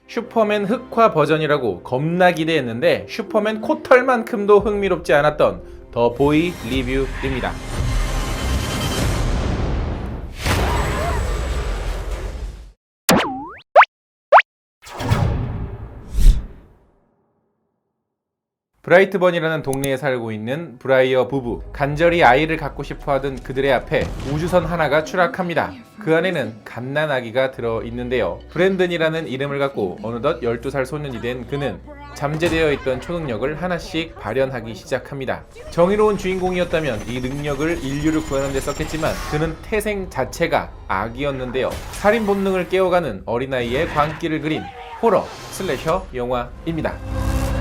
슈퍼맨 흑화 버전이라고 겁나 기대했는데 슈퍼맨 코털만큼도 흥미롭지 않았던 더 보이 리뷰입니다. 브라이트번이라는 동네에 살고 있는 브라이어 부부. 간절히 아이를 갖고 싶어하던 그들의 앞에 우주선 하나가 추락합니다. 그 안에는 갓난아기가 들어있는데요. 브랜든이라는 이름을 갖고 어느덧 12살 소년이 된 그는 잠재되어 있던 초능력을 하나씩 발현하기 시작합니다. 정의로운 주인공이었다면 이 능력을 인류를 구하는 데 썼겠지만 그는 태생 자체가 악이었는데요. 살인 본능을 깨워가는 어린아이의 광기를 그린 호러 슬래셔 영화입니다.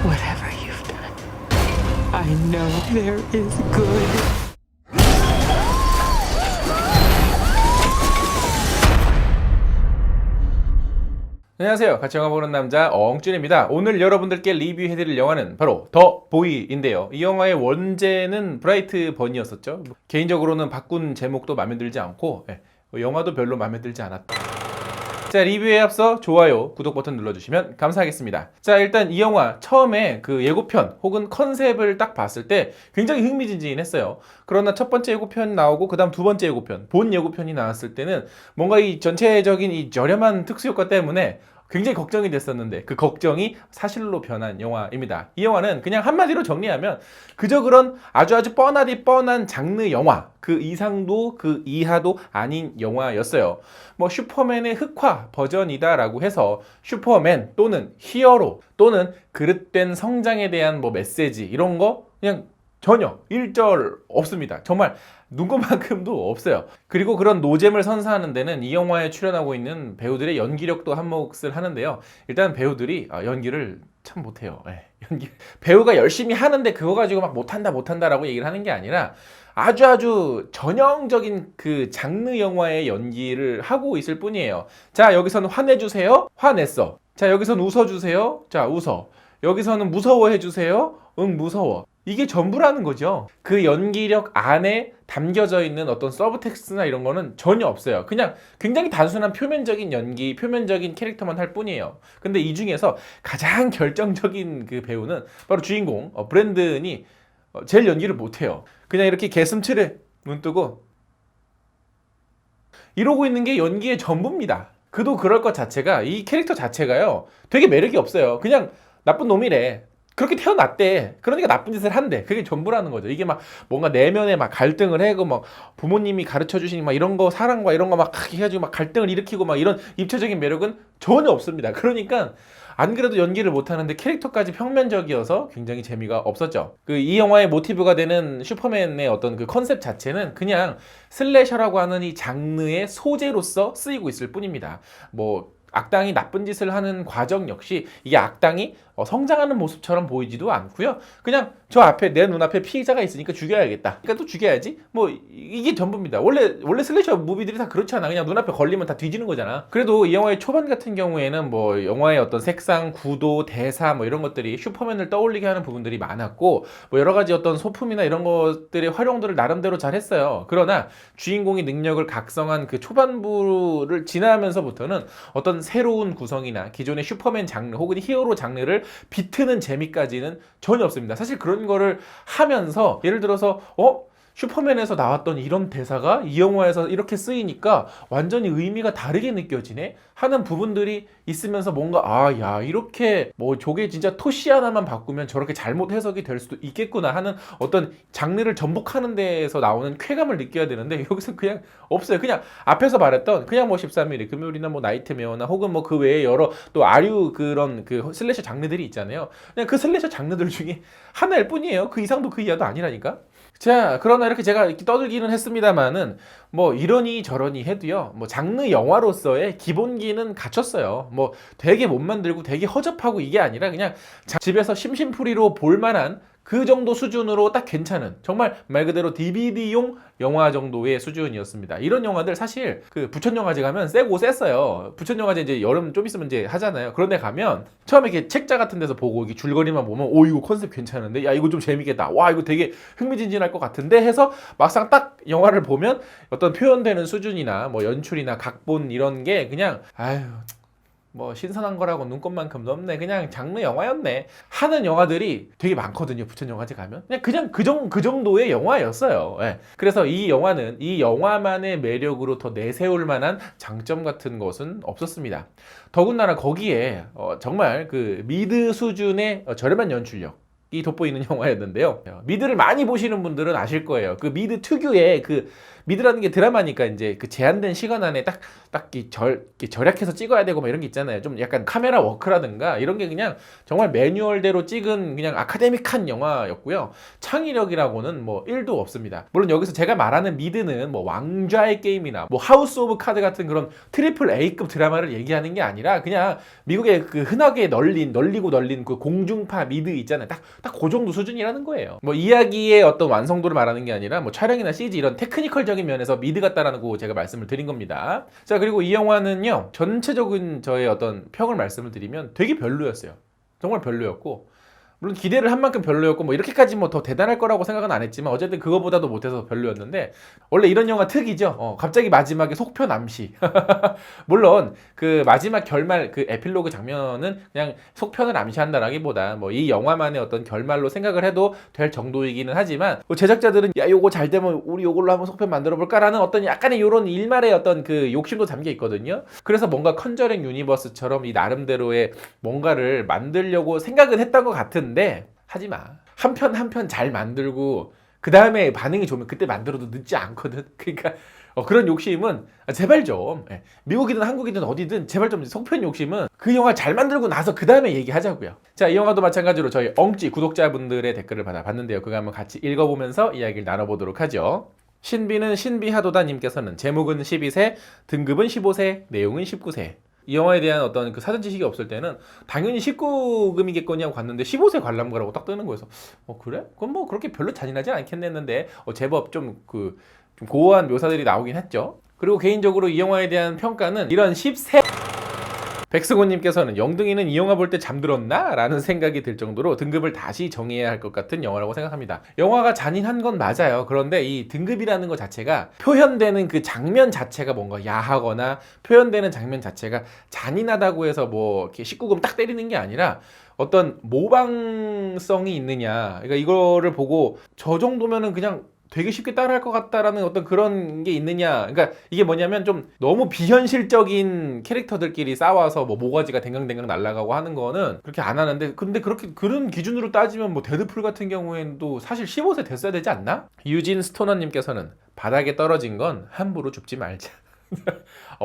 Whatever you've done, I know there is good. 안녕하세요. 같이 영화 보는 남자 엉준입니다. 오늘 여러분들께 리뷰해드릴 영화는 바로 더 보이인데요. 이 영화의 원제는 브라이트 번이었었죠. 개인적으로는 바꾼 제목도 마음에 들지 않고 영화도 별로 마음에 들지 않았다. 자, 리뷰에 앞서 좋아요, 구독 버튼 눌러주시면 감사하겠습니다. 자, 일단 이 영화 처음에 그 예고편 혹은 컨셉을 딱 봤을 때 굉장히 흥미진진했어요. 그러나 첫 번째 예고편 나오고 그 다음 두 번째 예고편, 본 예고편이 나왔을 때는 뭔가 이 전체적인 이 저렴한 특수효과 때문에 굉장히 걱정이 됐었는데 그 걱정이 사실로 변한 영화입니다. 이 영화는 그냥 한마디로 정리하면 그저 그런 아주 뻔하디 뻔한 장르 영화, 그 이상도 그 이하도 아닌 영화였어요. 뭐 슈퍼맨의 흑화 버전이다라고 해서 슈퍼맨 또는 히어로 또는 그릇된 성장에 대한 뭐 메시지 이런 거 그냥 전혀 일절 없습니다. 정말 눈꼽만큼도 없어요. 그리고 그런 노잼을 선사하는 데는 이 영화에 출연하고 있는 배우들의 연기력도 한몫을 하는데요. 일단 배우들이 연기를 참 못해요. 배우가 열심히 하는데 그거 가지고 막 못한다라고 얘기를 하는 게 아니라 아주 전형적인 그 장르 영화의 연기를 하고 있을 뿐이에요. 자, 여기서는 화내주세요. 화냈어. 자, 여기서는 웃어주세요. 자, 웃어. 여기서는 무서워해주세요. 응, 무서워. 이게 전부라는 거죠. 그 연기력 안에 담겨져 있는 어떤 서브텍스트나 이런 거는 전혀 없어요. 그냥 굉장히 단순한 표면적인 연기, 표면적인 캐릭터만 할 뿐이에요. 근데 이 중에서 가장 결정적인 그 배우는 바로 주인공 브랜든이 제일 연기를 못해요. 그냥 이렇게 개슴츠레 눈 뜨고 이러고 있는 게 연기의 전부입니다. 그도 그럴 것 자체가 이 캐릭터 자체가요 되게 매력이 없어요. 그냥 나쁜 놈이래. 그렇게 태어났대. 그러니까 나쁜 짓을 한대. 그게 전부라는 거죠. 이게 막 뭔가 내면에 막 갈등을 해고 막 부모님이 가르쳐 주신 막 이런 거 사랑과 이런 거 막 해가지고 막 갈등을 일으키고 막 이런 입체적인 매력은 전혀 없습니다. 그러니까 안 그래도 연기를 못하는데 캐릭터까지 평면적이어서 굉장히 재미가 없었죠. 그 이 영화의 모티브가 되는 슈퍼맨의 어떤 그 컨셉 자체는 그냥 슬래셔라고 하는 이 장르의 소재로서 쓰이고 있을 뿐입니다. 뭐 악당이 나쁜 짓을 하는 과정 역시 이게 악당이 성장하는 모습처럼 보이지도 않고요. 그냥 저 앞에 내 눈앞에 피해자가 있으니까 죽여야겠다. 그러니까 또 죽여야지. 뭐 이게 전부입니다. 원래 슬래셔 무비들이 다 그렇잖아. 그냥 눈앞에 걸리면 다 뒤지는 거잖아. 그래도 이 영화의 초반 같은 경우에는 뭐 영화의 어떤 색상, 구도, 대사 뭐 이런 것들이 슈퍼맨을 떠올리게 하는 부분들이 많았고 뭐 여러 가지 어떤 소품이나 이런 것들의 활용들을 나름대로 잘 했어요. 그러나 주인공이 능력을 각성한 그 초반부를 지나면서부터는 어떤 새로운 구성이나 기존의 슈퍼맨 장르 혹은 히어로 장르를 비트는 재미까지는 전혀 없습니다. 사실 그런 거를 하면서 예를 들어서 슈퍼맨에서 나왔던 이런 대사가 이 영화에서 이렇게 쓰이니까 완전히 의미가 다르게 느껴지네 하는 부분들이 있으면서 뭔가 야 이렇게 뭐 저게 진짜 토시 하나만 바꾸면 저렇게 잘못 해석이 될 수도 있겠구나 하는 어떤 장르를 전복하는 데에서 나오는 쾌감을 느껴야 되는데 여기서 그냥 없어요. 그냥 앞에서 말했던 그냥 뭐 13mm 금요일이나 뭐 나이트메어나 혹은 뭐 그 외에 여러 또 아류 그런 그 슬래셔 장르들이 있잖아요. 그냥 그 슬래셔 장르들 중에 하나일 뿐이에요. 그 이상도 그 이하도 아니라니까. 자, 그러나 이렇게 제가 이렇게 떠들기는 했습니다만은 뭐 이러니 저러니 해도요. 뭐 장르 영화로서의 기본기는 갖췄어요. 뭐 되게 못 만들고 되게 허접하고 이게 아니라 그냥 집에서 심심풀이로 볼 만한 그 정도 수준으로 딱 괜찮은 정말 말 그대로 DVD용 영화 정도의 수준이었습니다. 이런 영화들 사실 그 부천영화제 가면 세고 셌어요. 부천영화제 이제 여름 좀 있으면 이제 하잖아요. 그런데 가면 처음에 이렇게 책자 같은 데서 보고 이게 줄거리만 보면 이거 컨셉 괜찮은데 야 이거 좀 재밌겠다. 와 이거 되게 흥미진진할 것 같은데 해서 막상 딱 영화를 보면 어떤 표현되는 수준이나 뭐 연출이나 각본 이런 게 그냥 뭐 신선한 거라고 눈꼽만큼도 없네. 그냥 장르 영화였네. 하는 영화들이 되게 많거든요. 부천 영화제 가면. 그냥 그 정도의 영화였어요. 예. 그래서 이 영화는 이 영화만의 매력으로 더 내세울 만한 장점 같은 것은 없었습니다. 더군다나 거기에 정말 그 미드 수준의 저렴한 연출력 이 돋보이는 영화였는데요. 미드를 많이 보시는 분들은 아실 거예요. 그 미드 특유의 그 미드라는 게 드라마니까 이제 그 제한된 시간 안에 딱 절약해서 찍어야 되고 막 이런 게 있잖아요. 좀 약간 카메라 워크라든가 이런 게 그냥 정말 매뉴얼대로 찍은 그냥 아카데믹한 영화였고요. 창의력이라고는 뭐 1도 없습니다. 물론 여기서 제가 말하는 미드는 뭐 왕좌의 게임이나 뭐 하우스 오브 카드 같은 그런 트리플 A급 드라마를 얘기하는 게 아니라 그냥 미국의 그 흔하게 널리고 널린 그 공중파 미드 있잖아요. 딱 그 정도 수준이라는 거예요. 뭐 이야기의 어떤 완성도를 말하는 게 아니라 뭐 촬영이나 CG 이런 테크니컬적인 면에서 미드 같다라고 제가 말씀을 드린 겁니다. 자, 그리고 이 영화는요, 전체적인 저의 어떤 평을 말씀을 드리면 되게 별로였어요. 정말 별로였고, 물론 기대를 한 만큼 별로였고 뭐 이렇게까지 뭐 더 대단할 거라고 생각은 안 했지만 어쨌든 그거보다도 못해서 별로였는데, 원래 이런 영화 특이죠. 갑자기 마지막에 속편 암시. 물론 그 마지막 결말 그 에필로그 장면은 그냥 속편을 암시한다라기보다 뭐 이 영화만의 어떤 결말로 생각을 해도 될 정도이기는 하지만, 뭐 제작자들은 야 요거 잘 되면 우리 요걸로 한번 속편 만들어 볼까라는 어떤 약간의 요런 일말의 어떤 그 욕심도 담겨 있거든요. 그래서 뭔가 컨저링 유니버스처럼 이 나름대로의 뭔가를 만들려고 생각은 했던 것 같은데, 하지마. 한 편 잘 만들고 그 다음에 반응이 좋으면 그때 만들어도 늦지 않거든. 그러니까 그런 욕심은 제발 좀, 미국이든 한국이든 어디든 제발 좀 속편 욕심은 그 영화 잘 만들고 나서 그 다음에 얘기하자고요. 자, 이 영화도 마찬가지로 저희 엉찌 구독자분들의 댓글을 받아봤는데요. 그거 한번 같이 읽어보면서 이야기를 나눠보도록 하죠. 신비는 신비하도다 님께서는 제목은 12세, 등급은 15세, 내용은 19세. 이 영화에 대한 어떤 그 사전 지식이 없을 때는 당연히 19금이겠거니 하고 갔는데 15세 관람가라고 딱 뜨는 거여서 그래? 그럼 뭐 그렇게 별로 잔인하지 않겠네 했는데 제법 좀 고어한 묘사들이 나오긴 했죠. 그리고 개인적으로 이 영화에 대한 평가는 이런 10세 백승호님께서는 영등이는 이 영화 볼 때 잠들었나? 라는 생각이 들 정도로 등급을 다시 정해야 할 것 같은 영화라고 생각합니다. 영화가 잔인한 건 맞아요. 그런데 이 등급이라는 것 자체가 표현되는 그 장면 자체가 뭔가 야하거나 표현되는 장면 자체가 잔인하다고 해서 뭐 이렇게 19금 딱 때리는 게 아니라 어떤 모방성이 있느냐. 그러니까 이거를 보고 저 정도면은 그냥 되게 쉽게 따라할 것 같다라는 어떤 그런 게 있느냐. 그러니까 이게 뭐냐면 좀 너무 비현실적인 캐릭터들끼리 싸워서 뭐 모가지가 댕강댕강 날아가고 하는 거는 그렇게 안 하는데, 근데 그렇게 그런 기준으로 따지면 뭐 데드풀 같은 경우에도 사실 15세 됐어야 되지 않나? 유진 스토너님께서는 바닥에 떨어진 건 함부로 줍지 말자.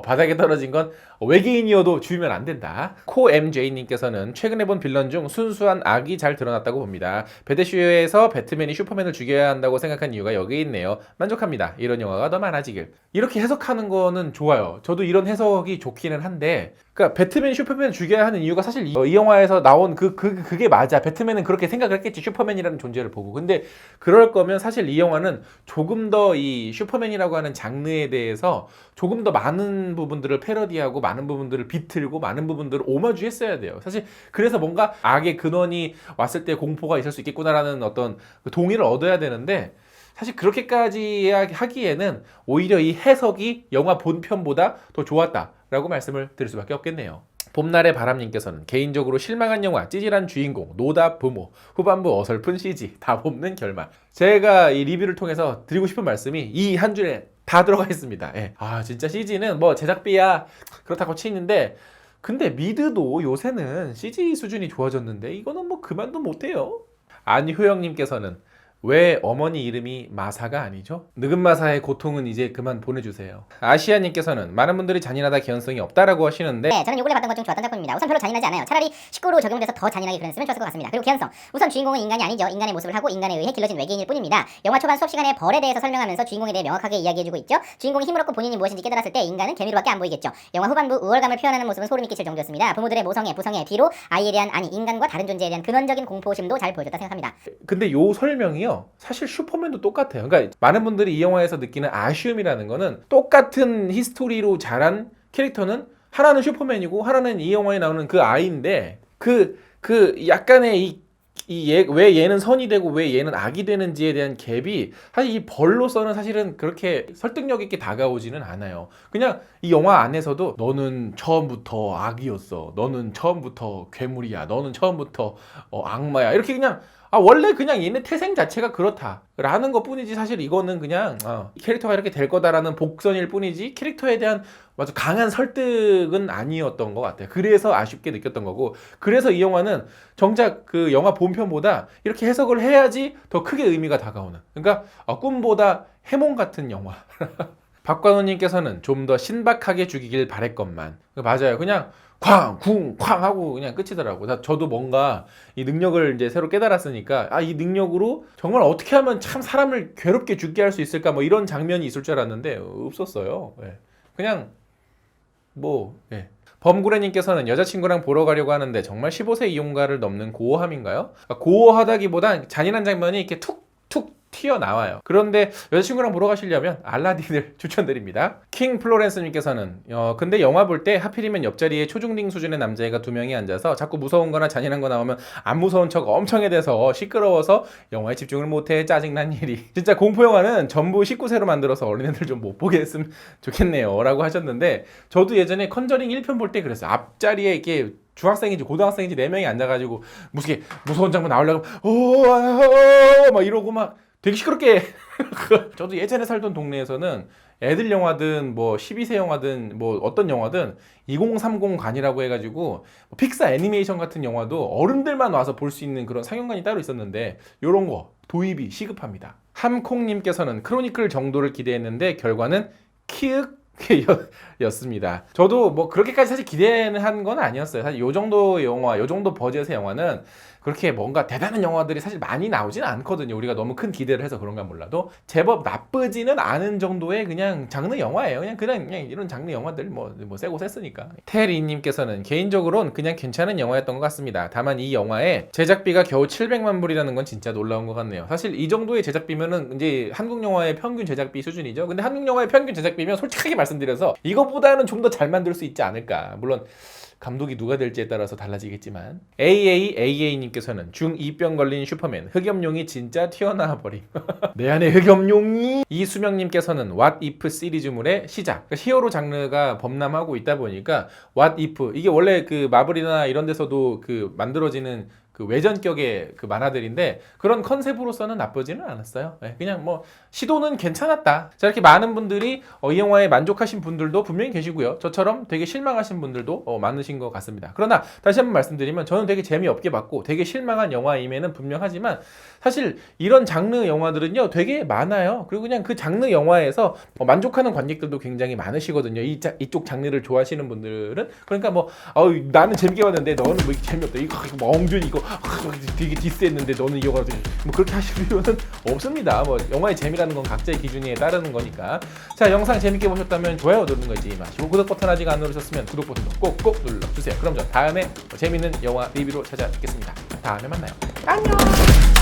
바닥에 떨어진 건 외계인이어도 주면 안 된다. 코MJ님께서는 최근에 본 빌런 중 순수한 악이 잘 드러났다고 봅니다. 배드쇼에서 배트맨이 슈퍼맨을 죽여야 한다고 생각한 이유가 여기에 있네요. 만족합니다. 이런 영화가 더 많아지길. 이렇게 해석하는 거는 좋아요. 저도 이런 해석이 좋기는 한데, 그러니까 배트맨이 슈퍼맨을 죽여야 하는 이유가 사실 이 영화에서 나온 그게 맞아. 배트맨은 그렇게 생각을 했겠지. 슈퍼맨이라는 존재를 보고. 근데 그럴 거면 사실 이 영화는 조금 더 이 슈퍼맨이라고 하는 장르에 대해서 조금 더 많은 부분들을 패러디하고 많은 부분들을 비틀고 많은 부분들을 오마주 했어야 돼요. 사실 그래서 뭔가 악의 근원이 왔을 때 공포가 있을 수 있겠구나라는 어떤 동의를 얻어야 되는데, 사실 그렇게까지 하기에는 오히려 이 해석이 영화 본편보다 더 좋았다라고 말씀을 드릴 수밖에 없겠네요. 봄날의 바람님께서는 개인적으로 실망한 영화, 찌질한 주인공, 노답 부모, 후반부 어설픈 CG, 답 없는 결말. 제가 이 리뷰를 통해서 드리고 싶은 말씀이 이 한 줄에 다 들어가 있습니다. 진짜 CG는 뭐 제작비야 그렇다고 치는데, 근데 미드도 요새는 CG 수준이 좋아졌는데 이거는 뭐 그만도 못해요. 안효영님께서는 왜 어머니 이름이 마사가 아니죠? 느금마사의 고통은 이제 그만 보내주세요. 아시아님께서는 많은 분들이 잔인하다 개연성이 없다라고 하시는데, 네, 저는 요번에 봤던 것 중 좋았던 작품입니다. 우선 별로 잔인하지 않아요. 차라리 19로 적용돼서 더 잔인하게 그렸으면 좋았을 것 같습니다. 그리고 개연성. 우선 주인공은 인간이 아니죠. 인간의 모습을 하고 인간에 의해 길러진 외계인일 뿐입니다. 영화 초반 수업 시간에 벌에 대해서 설명하면서 주인공에 대해 명확하게 이야기해주고 있죠. 주인공이 힘을 얻고 본인이 무엇인지 깨달았을 때 인간은 개미로밖에 안 보이겠죠. 영화 후반부 우월감을 표현하는 모습은 소름이 끼칠 정도였습니다. 부모들의 모성애, 부성애, 뒤로 아이에 대한, 아니 인간과 다른 존재에 대한 근원적인 공포심도 잘 보여줬다 생각합니다. 근데 요 설명이요, 사실 슈퍼맨도 똑같아요. 그러니까 많은 분들이 이 영화에서 느끼는 아쉬움이라는 거는, 똑같은 히스토리로 자란 캐릭터는 하나는 슈퍼맨이고 하나는 이 영화에 나오는 그 아이인데, 그 약간의 왜 얘는 선이 되고 왜 얘는 악이 되는지에 대한 갭이 사실 이 벌로서는 사실은 그렇게 설득력 있게 다가오지는 않아요. 그냥 이 영화 안에서도 너는 처음부터 악이었어. 너는 처음부터 괴물이야. 너는 처음부터 악마야. 이렇게 그냥 원래 그냥 얘네 태생 자체가 그렇다라는 것 뿐이지 사실 이거는 그냥 캐릭터가 이렇게 될 거다라는 복선일 뿐이지 캐릭터에 대한 아주 강한 설득은 아니었던 것 같아요. 그래서 아쉽게 느꼈던 거고 그래서 이 영화는 정작 그 영화 본편보다 이렇게 해석을 해야지 더 크게 의미가 다가오는 그러니까 꿈보다 해몽 같은 영화. 박관우님께서는 좀 더 신박하게 죽이길 바랬건만 맞아요. 그냥 쾅, 쿵, 쾅 하고 그냥 끝이더라고. 저도 뭔가 이 능력을 이제 새로 깨달았으니까 이 능력으로 정말 어떻게 하면 참 사람을 괴롭게 죽게 할 수 있을까 뭐 이런 장면이 있을 줄 알았는데 없었어요. 예. 그냥 예. 범구레님께서는 여자친구랑 보러 가려고 하는데 정말 15세 이용가를 넘는 고어함인가요? 고어하다기보단 잔인한 장면이 이렇게 툭툭 튀어나와요. 그런데 여자친구랑 보러 가시려면 알라딘을 추천드립니다. 킹 플로렌스님께서는 근데 영화 볼 때 하필이면 옆자리에 초중딩 수준의 남자애가 2명이 앉아서 자꾸 무서운 거나 잔인한 거 나오면 안 무서운 척 엄청 해대서 시끄러워서 영화에 집중을 못해 짜증난 일이. 진짜 공포영화는 전부 19세로 만들어서 어린애들 좀 못 보게 했으면 좋겠네요 라고 하셨는데 저도 예전에 컨저링 1편 볼 때 그랬어요. 앞자리에 이렇게 중학생인지 고등학생인지 4명이 앉아가지고 무서운 장면 나오려고 막 이러고 막 되게 시끄럽게. 저도 예전에 살던 동네에서는 애들 영화든 뭐 12세 영화든 뭐 어떤 영화든 2030관이라고 해가지고 픽사 애니메이션 같은 영화도 어른들만 와서 볼 수 있는 그런 상영관이 따로 있었는데 요런 거 도입이 시급합니다. 함콩님께서는 크로니클 정도를 기대했는데 결과는 키읔 였습니다. 저도 뭐 그렇게까지 사실 기대는 한 건 아니었어요. 사실 요 정도 영화, 요 정도 버젯의 영화는 그렇게 뭔가 대단한 영화들이 사실 많이 나오지는 않거든요. 우리가 너무 큰 기대를 해서 그런가 몰라도 제법 나쁘지는 않은 정도의 그냥 장르 영화예요. 그냥 이런 장르 영화들 뭐 세고 셌으니까. 테리님께서는 개인적으로는 그냥 괜찮은 영화였던 것 같습니다. 다만 이 영화의 제작비가 겨우 700만 불이라는 건 진짜 놀라운 것 같네요. 사실 이 정도의 제작비면은 이제 한국 영화의 평균 제작비 수준이죠. 근데 한국 영화의 평균 제작비면 솔직하게 말씀드려서 이거보다는 좀 더 잘 만들 수 있지 않을까. 물론 감독이 누가 될지에 따라서 달라지겠지만 AAAA님께서는 중2병 걸린 슈퍼맨 흑염룡이 진짜 튀어나와 버림. 내 안에 흑염룡이. 이수명님께서는 What If 시리즈물의 시작. 그러니까 히어로 장르가 범람하고 있다 보니까 What If 이게 원래 그 마블이나 이런 데서도 그 만들어지는 그 외전격의 그 만화들인데 그런 컨셉으로서는 나쁘지는 않았어요. 그냥 뭐 시도는 괜찮았다. 자, 이렇게 많은 분들이 이 영화에 만족하신 분들도 분명히 계시고요. 저처럼 되게 실망하신 분들도 많으신 것 같습니다. 그러나 다시 한번 말씀드리면 저는 되게 재미없게 봤고 되게 실망한 영화임에는 분명하지만 사실 이런 장르 영화들은요 되게 많아요. 그리고 그냥 그 장르 영화에서 만족하는 관객들도 굉장히 많으시거든요. 이쪽 장르를 좋아하시는 분들은. 그러니까 뭐 나는 재밌게 봤는데 너는 뭐 재미없다. 이거 멍준 이거 되게 디스했는데 너는 이거가 뭐 그렇게 하실 필요는 없습니다. 뭐 영화의 재미라는 건 각자의 기준에 따르는 거니까. 자, 영상 재밌게 보셨다면 좋아요 누르는 거 잊지 마시고 구독 버튼 아직 안 누르셨으면 구독 버튼도 꼭꼭 눌러주세요. 그럼 저 다음에 재밌는 영화 리뷰로 찾아뵙겠습니다. 다음에 만나요. 안녕.